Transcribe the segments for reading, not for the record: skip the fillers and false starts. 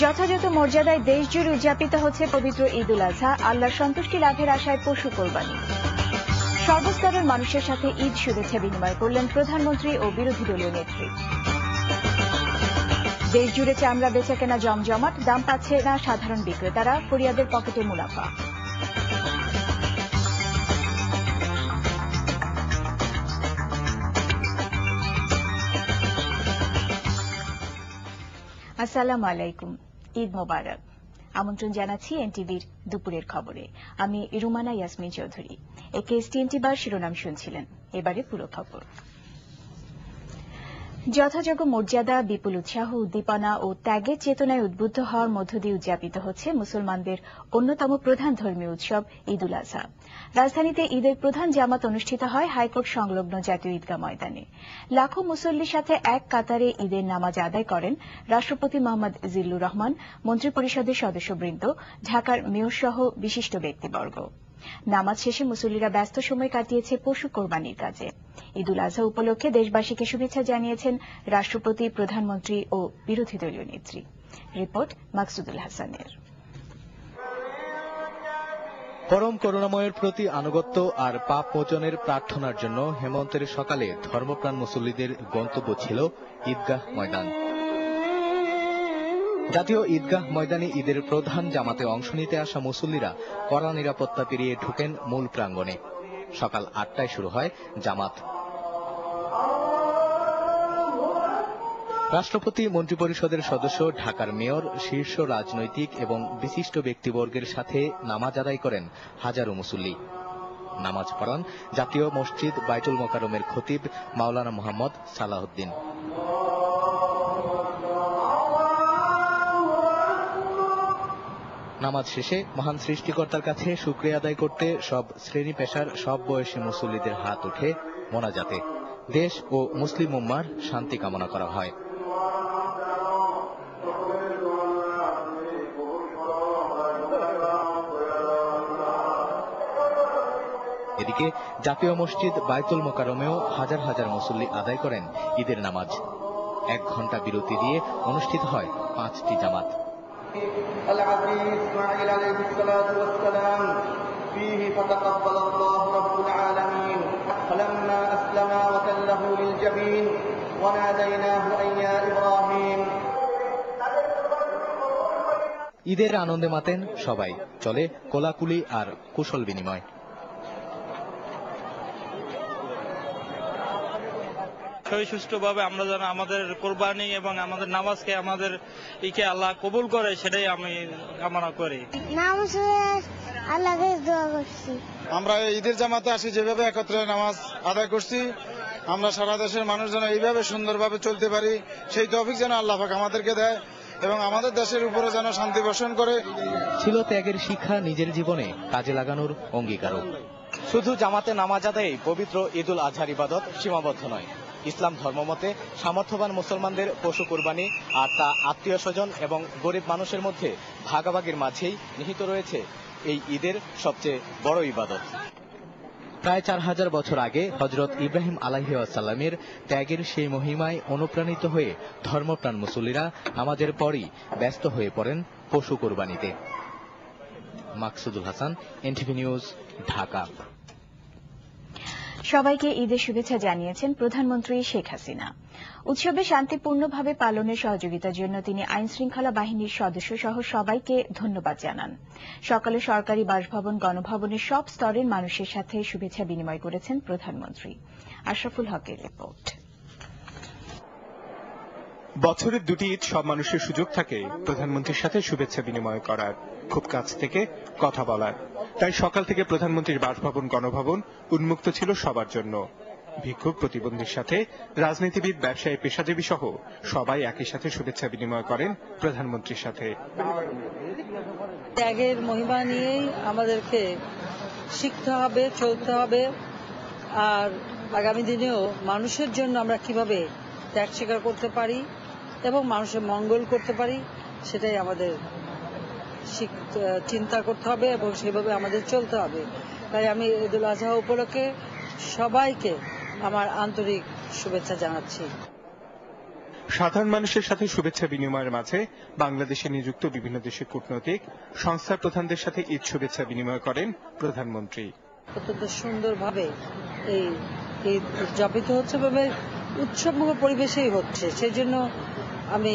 যথাযথ মর্যাদায় দেশজুড়ে উদযাপিত হচ্ছে পবিত্র ঈদ উল আজহা। আল্লাহর সন্তুষ্টি লাভের আশায় পশু কোরবানি। সর্বস্তরের মানুষের সাথে ঈদ শুভেচ্ছা বিনিময় করলেন প্রধানমন্ত্রী ও বিরোধী দলীয় নেত্রী। দেশজুড়ে চামড়া বেচাকেনা জমজমাট, দাম পাচ্ছে না সাধারণ বিক্রেতারা, ফরিয়াদের পকেটে মুনাফা। আসসালামু আলাইকুম, ঈদ মোবারক। আমন্ত্রণ জানাচ্ছি এনটিভির দুপুরের খবরে। আমি রুমানা ইয়াসমিন চৌধুরী। একে এসটিএনটি বার শিরোনাম শুনছিলেন, এবারে পুরো খবর। যথাযোগ্য মর্যাদা, বিপুল উৎসাহ, উদ্দীপনা ও ত্যাগের চেতনায় উদ্বুদ্ধ হওয়ার মধ্য দিয়ে উদযাপিত হচ্ছে মুসলমানদের অন্যতম প্রধান ধর্মীয় উৎসব ঈদ উল আজহা। রাজধানীতে ঈদের প্রধান জামাত অনুষ্ঠিত হয় হাইকোর্ট সংলগ্ন জাতীয় ঈদগাহ ময়দানে। লাখো মুসল্লির সাথে এক কাতারে ঈদের নামাজ আদায় করেন রাষ্ট্রপতি মোহাম্মদ জিল্লুর রহমান, মন্ত্রিপরিষদের সদস্যবৃন্দ, ঢাকার মেয়র সহ বিশিষ্ট ব্যক্তিবর্গ। নামাজ শেষে মুসল্লিরা ব্যস্ত সময় কাটিয়েছে পশু কোরবানির কাজে। ঈদ উল আজহা উপলক্ষে দেশবাসীকে শুভেচ্ছা জানিয়েছেন রাষ্ট্রপতি, প্রধানমন্ত্রী ও বিরোধী দলীয় নেত্রী। রিপোর্ট মাকসুদুল হাসানের। পরম করুণাময়ের প্রতি আনুগত্য আর পাপ মোচনের প্রার্থনার জন্য হেমন্তের সকালে ধর্মপ্রাণ মুসল্লিদের গন্তব্য ছিল ঈদগাহ ময়দান। জাতীয় ঈদগাহ ময়দানে ঈদের প্রধান জামাতে অংশ নিতে আসা মুসল্লিরা কড়া নিরাপত্তা পেরিয়ে ঢুকেন মূল প্রাঙ্গণে। সকাল ৮টায় শুরু হয় জামাত। রাষ্ট্রপতি, মন্ত্রিপরিষদের সদস্য, ঢাকার মেয়র, শীর্ষ রাজনৈতিক এবং বিশিষ্ট ব্যক্তিবর্গের সাথে নামাজ আদায় করেন হাজারো মুসল্লি। নামাজ পড়ান জাতীয় মসজিদ বাইতুল মোকাররমের খতিব মাওলানা মোহাম্মদ সালাহউদ্দিন। নামাজ শেষে মহান সৃষ্টিকর্তার কাছে শুকরিয়া আদায় করতে সব শ্রেণী পেশার, সব বয়সী মুসল্লিদের হাত ওঠে মোনাজাতে। দেশ ও মুসলিম উম্মার শান্তি কামনা করা হয়। এদিকে জাতীয় মসজিদ বাইতুল মোকাররমেও হাজার হাজার মুসল্লি আদায় করেন ঈদের নামাজ। ১ ঘণ্টা বিরতি দিয়ে অনুষ্ঠিত হয় 5টি জামাত। ঈদের আনন্দে মাতেন সবাই, চলে কোলাকুলি আর কুশল বিনিময়। সুষ্ঠুভাবে আমরা যেন আমাদের কোরবানি এবং আমাদের নামাজকে, আমাদের ইকে আল্লাহ কবুল করে, সেটাই আমি কামনা করি। আমরা ঈদের জামাতে আসি, যেভাবে একত্রে নামাজ আদায় করছি, আমরা সারা দেশের মানুষ যেন এইভাবে সুন্দরভাবে চলতে পারি, সেই তৌফিক যেন আল্লাহ পাক আমাদেরকে দেয় এবং আমাদের দেশের উপরে যেন শান্তি বর্ষণ করে। ছিল ত্যাগের শিক্ষা, নিজের জীবনে কাজে লাগানোর অঙ্গীকারও। শুধু জামাতে নামাজ আদায়ে পবিত্র ঈদ উল আজহার ইবাদত সীমাবদ্ধ নয়। ইসলাম ধর্মমতে সামর্থ্যবান মুসলমানদের পশু কোরবানি আর তা আত্মীয় স্বজন এবং গরিব মানুষের মধ্যে ভাগাভাগির মাঝেই নিহিত রয়েছে এই ঈদের সবচেয়ে বড় ইবাদত। প্রায় 4000 বছর আগে হযরত ইব্রাহিম আলাইহিস সালামের ত্যাগের সেই মহিমায় অনুপ্রাণিত হয়ে ধর্মপ্রাণ মুসল্লিরা নামাজের পরই ব্যস্ত হয়ে পড়েন পশু কোরবানিতে। Maksudul Hasan, NTV news, Dhaka. সবাইকে ঈদের শুভেচ্ছা জানিয়েছেন প্রধানমন্ত্রী শেখ হাসিনা। উৎসবে শান্তিপূর্ণভাবে পালনের সহযোগিতার জন্য তিনি আইন শৃঙ্খলা বাহিনীর সদস্য সহ সবাইকে ধন্যবাদ জানান। সকালে সরকারি বাসভবন, গণভবনের সব স্তরের মানুষের সাথে শুভেচ্ছা বিনিময় করেছেন প্রধানমন্ত্রী। আশরাফুল হকের রিপোর্ট। বছরের 2টি ঈদ সব মানুষের সুযোগ থাকে প্রধানমন্ত্রীর সাথে শুভেচ্ছা বিনিময় করার, খুব কাছ থেকে কথা বলার। তাই সকাল থেকে প্রধানমন্ত্রীর বাসভবন, গণভবন উন্মুক্ত ছিল সবার জন্য। ভিক্ষুক, প্রতিবন্ধীর সাথে রাজনীতিবিদ, ব্যবসায়ী, পেশাজীবী সহ সবাই একই সাথে শুভেচ্ছা বিনিময় করেন প্রধানমন্ত্রীর সাথে। ত্যাগের মহিমা নিয়েই আমাদেরকে শিখতে হবে, চলতে হবে, আর আগামী দিনেও মানুষের জন্য আমরা কিভাবে ত্যাগ স্বীকার করতে পারি এবং মানুষের মঙ্গল করতে পারি, সেটাই আমাদের চিন্তা করতে হবে এবং সেভাবে আমাদের চলতে হবে। তাই আমি ঈদ উল আজহা উপলক্ষে সবাইকে আমার আন্তরিক শুভেচ্ছা জানাচ্ছি। সাধারণ মানুষের সাথে শুভেচ্ছা বিনিময়ের মাঝে বাংলাদেশে নিযুক্ত বিভিন্ন দেশের কূটনৈতিক সংস্থার প্রধানদের সাথে ঈদ শুভেচ্ছা বিনিময় করেন প্রধানমন্ত্রী। অত্যন্ত সুন্দরভাবে এই ঈদ উদযাপিত হচ্ছে এবং উৎসবমুখ পরিবেশেই হচ্ছে, সেই জন্য আমি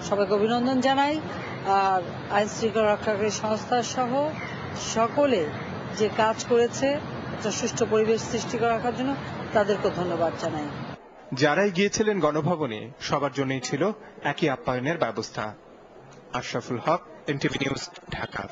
সবাইকে অভিনন্দন জানাই। আর আইন শৃঙ্খলা রক্ষাকারী সংস্থা সহ সকলে যে কাজ করেছে একটা সুষ্ঠু পরিবেশ সৃষ্টি রাখার জন্য তাদেরকে ধন্যবাদ জানাই। যারাই গিয়েছিলেন গণভবনে সবার জন্যই ছিল একই আপ্যায়নের ব্যবস্থা। আশরাফুল হক, এনটিভি নিউজ, ঢাকা।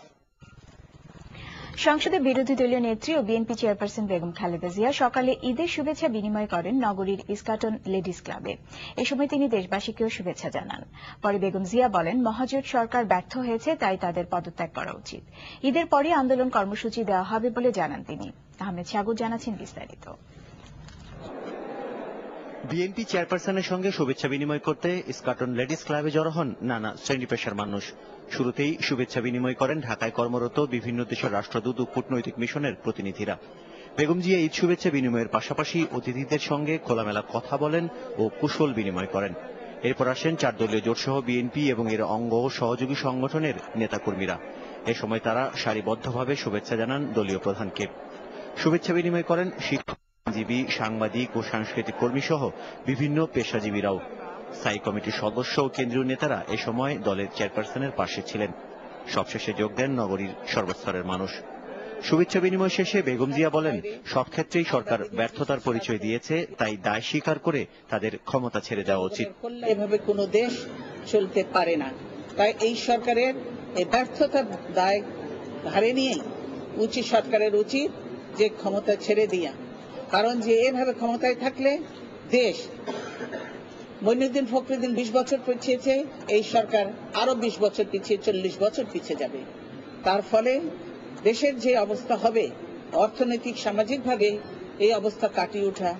সংসদে বিরোধী দলীয় নেত্রী ও বিএনপি চেয়ারপারসন বেগম খালেদা জিয়া সকালে ঈদের শুভেচ্ছা বিনিময় করেন নগরীর ইস্কাটন লেডিস ক্লাবে। এ সময় তিনি দেশবাসীকেও শুভেচ্ছা জানান। পরে বেগম জিয়া বলেন, মহাজোট সরকার ব্যর্থ হয়েছে, তাই তাদের পদত্যাগ করা উচিত। ঈদের পরই আন্দোলন কর্মসূচি দেওয়া হবে বলে জানান তিনি। আহমেদ সাগর জানাচ্ছেন বিস্তারিত। বিএনপি চেয়ারপারসনের সঙ্গে শুভেচ্ছা বিনিময় করতে ইস্কাটন লেডিস ক্লাবে জড়ো হন নানা শ্রেণী পেশার মানুষ। শুরুতেই শুভেচ্ছা বিনিময় করেন ঢাকায় কর্মরত বিভিন্ন দেশের রাষ্ট্রদূত ও কূটনৈতিক মিশনের প্রতিনিধিরা। বেগম জিয়া ঈদ শুভেচ্ছা বিনিময়ের পাশাপাশি অতিথিদের সঙ্গে খোলামেলা কথা বলেন ও কুশল বিনিময় করেন। এরপর আসেন 4 দলীয় জোটসহ বিএনপি এবং এর অঙ্গ ও সহযোগী সংগঠনের নেতাকর্মীরা। এ সময় তারা সারিবদ্ধভাবে শুভেচ্ছা জানান দলীয় প্রধানকে। শুভেচ্ছা বিনিময় করেন শিক্ষক, আইনজীবী, সাংবাদিক ও সাংস্কৃতিক কর্মী সহ বিভিন্ন পেশাজীবীরাও। স্থায়ী কমিটির সদস্য ও কেন্দ্রীয় নেতারা এ সময় দলের চেয়ারপারসনের পাশে ছিলেন। সবশেষে যোগ দেন নগরীর সর্বস্তরের মানুষ। শুভেচ্ছা বিনিময় শেষে বেগম জিয়া বলেন, সব ক্ষেত্রেই সরকার ব্যর্থতার পরিচয় দিয়েছে, তাই দায় স্বীকার করে তাদের ক্ষমতা ছেড়ে দেওয়া উচিত। এভাবে কোনো দেশ চলতে পারে না, তাই এই সরকারের এই ব্যর্থতার দায় ঘাড়ে নিয়েই সরকারের উচিত যে ক্ষমতা ছেড়ে দিয়া, কারণ যে এভাবে ক্ষমতায় থাকলে দেশ মঈনুদ্দিন ফখরুদ্দিন 20 বছর পিছিয়েছে, এই সরকার আরো 20 বছর পিছিয়ে 40 বছর পিছিয়ে যাবে। তার ফলে দেশের যে অবস্থা হবে, অর্থনৈতিক সামাজিক ভাবে এই অবস্থা কাটিয়ে ওঠা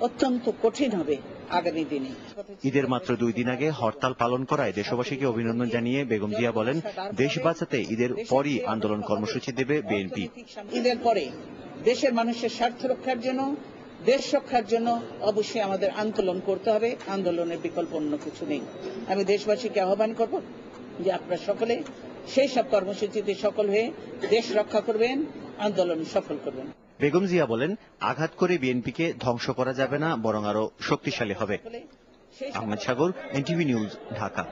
অত্যন্ত কঠিন হবে আগামী দিনে। ঈদের মাত্র 2 দিন আগে হরতাল পালন করায় দেশবাসীকে অভিনন্দন জানিয়ে বেগম জিয়া বলেন, দেশ বাঁচাতে ঈদের পরই আন্দোলন কর্মসূচি দেবে বিএনপি। ঈদের পরে দেশের মানুষের স্বার্থ রক্ষার জন্য, দেশ রক্ষার জন্য অবশ্যই আমাদের আন্দোলন করতে হবে। আন্দোলনের বিকল্প অন্য কিছু নেই। আমি দেশবাসীকে আহ্বান করব যে আপনারা সকলে সেই সব কর্মসূচিতে সফল হয়ে দেশ রক্ষা করবেন, আন্দোলন সফল করবেন। বেগম জিয়া বলেন, আঘাত করে বিএনপিকে ধ্বংস করা যাবে না, বরং আরো শক্তিশালী হবে। আহমেদ সাগর, এনটিভি নিউজ, ঢাকা।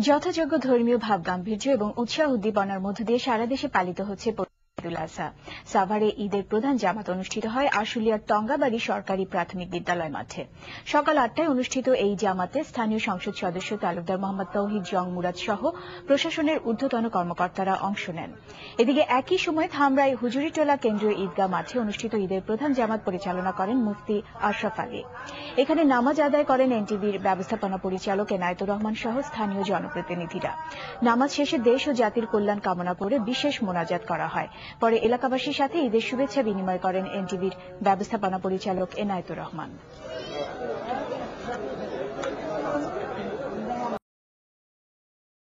যথাযোগ্য ধর্মীয় ভাব গাম্ভীর্য এবং উৎসাহ উদ্দীপনার মধ্য দিয়ে সারা দেশে পালিত হচ্ছে ঈদুল আজহা। সাভারে ঈদের প্রধান জামাত অনুষ্ঠিত হয় আশুলিয়ার টঙ্গাবাড়ি সরকারি প্রাথমিক বিদ্যালয় মাঠে। সকাল 8টায় অনুষ্ঠিত এই জামাতে স্থানীয় সংসদ সদস্য তালুকদার মোহাম্মদ তৌহিদ জং মুরাদ সহ প্রশাসনের ঊর্ধ্বতন কর্মকর্তারা অংশ নেন। এদিকে একই সময় ধামরাই হুজুরিটোলা কেন্দ্রীয় ঈদগাহ মাঠে অনুষ্ঠিত ঈদের প্রধান জামাত পরিচালনা করেন মুফতি আশরাফ আলী। এখানে নামাজ আদায় করেন এনটিভির ব্যবস্থাপনা পরিচালক এনায়েতুর রহমান সহ স্থানীয় জনপ্রতিনিধিরা। নামাজ শেষে দেশ ও জাতির কল্যাণ কামনা করে বিশেষ মোনাজাত করা হয়। পরে এলাকাবাসীর সাথে ঈদের শুভেচ্ছা বিনিময় করেন এনটিভির ব্যবস্থাপনা পরিচালক এনায়েতুর রহমান।